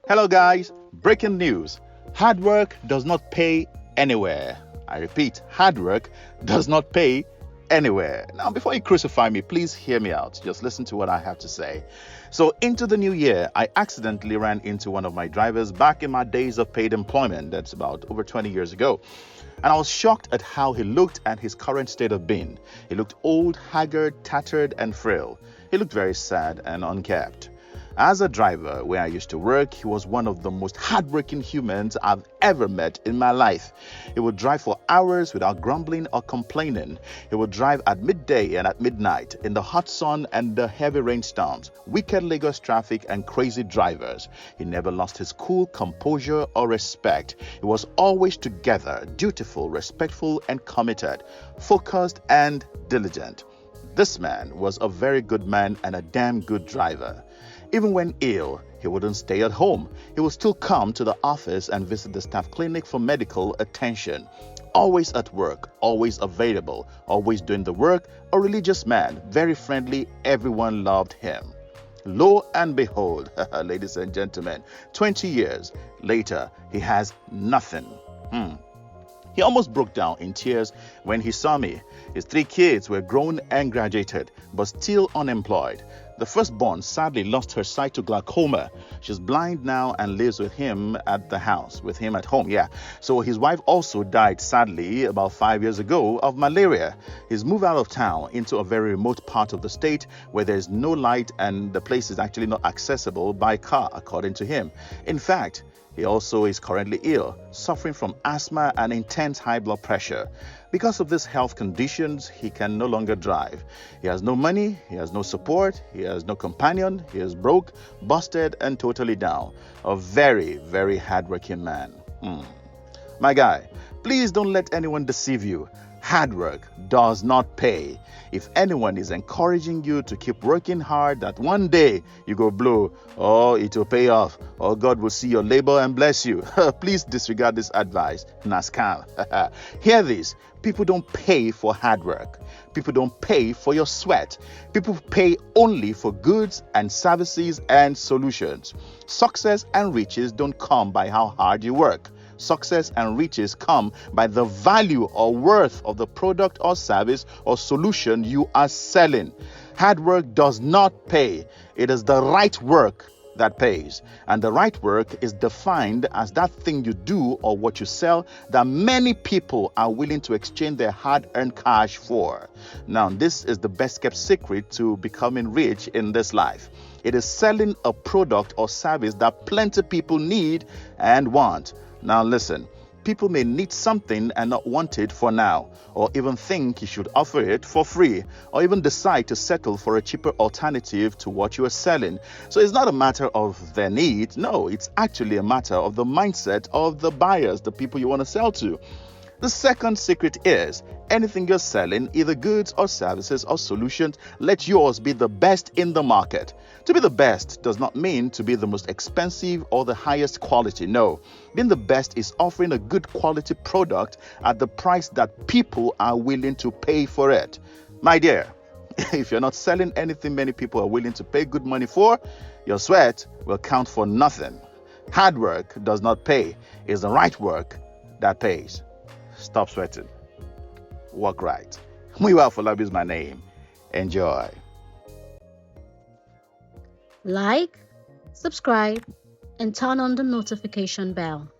Hello, guys. Breaking news. Hard work does not pay anywhere. I repeat, hard work does not pay anywhere. Now, before you crucify me, please hear me out. Just listen to what I have to say. So, into the new year, I accidentally ran into one of my drivers back in my days of paid employment. That's about over 20 years ago. And I was shocked at how he looked and his current state of being. He looked old, haggard, tattered, and frail. He looked very sad and unkept. As a driver where I used to work, he was one of the most hardworking humans I've ever met in my life. He would drive for hours without grumbling or complaining. He would drive at midday and at midnight, in the hot sun and the heavy rainstorms, wicked Lagos traffic and crazy drivers. He never lost his cool composure or respect. He was always together, dutiful, respectful and committed, focused and diligent. This man was a very good man and a damn good driver. Even when ill, he wouldn't stay at home. He would still come to the office and visit the staff clinic for medical attention. Always at work, always available, always doing the work, a religious man, very friendly, everyone loved him. Lo and behold, ladies and gentlemen, 20 years later, he has nothing. He almost broke down in tears when he saw me. His 3 kids were grown and graduated, but still unemployed. The firstborn sadly lost her sight to glaucoma. She's blind now and lives with him at the house, with him at home, So his wife also died sadly about 5 years ago of malaria. He's moved out of town into a very remote part of the state where there's no light and the place is actually not accessible by car, according to him. In fact, he also is currently ill, suffering from asthma and intense high blood pressure. Because of these health conditions, he can no longer drive. He has no money, he has no support, he has no companion, he is broke, busted, and totally down. A very, very hardworking man. My guy, please don't let anyone deceive you. Hard work does not pay. If anyone is encouraging you to keep working hard, that one day you go blow, or it will pay off, or God will see your labor and bless you, please disregard this advice. Nascal. Hear this. People don't pay for hard work. People don't pay for your sweat. People pay only for goods and services and solutions. Success and riches don't come by how hard you work. Success and riches come by the value or worth of the product or service or solution you are selling. Hard work does not pay. It is the right work that pays. And the right work is defined as that thing you do or what you sell that many people are willing to exchange their hard-earned cash for. Now, this is the best kept secret to becoming rich in this life. It is selling a product or service that plenty people need and want. Now listen, people may need something and not want it for now, or even think you should offer it for free, or even decide to settle for a cheaper alternative to what you are selling. So it's not a matter of their need. No, it's actually a matter of the mindset of the buyers, the people you want to sell to. The second secret is anything you're selling, either goods or services or solutions, let yours be the best in the market. To be the best does not mean to be the most expensive or the highest quality. No, being the best is offering a good quality product at the price that people are willing to pay for it. My dear, if you're not selling anything many people are willing to pay good money for, your sweat will count for nothing. Hard work does not pay. It's the right work that pays. Stop sweating. Work right. Muyiwa Afolabi is my name. Enjoy. Like, subscribe, and turn on the notification bell.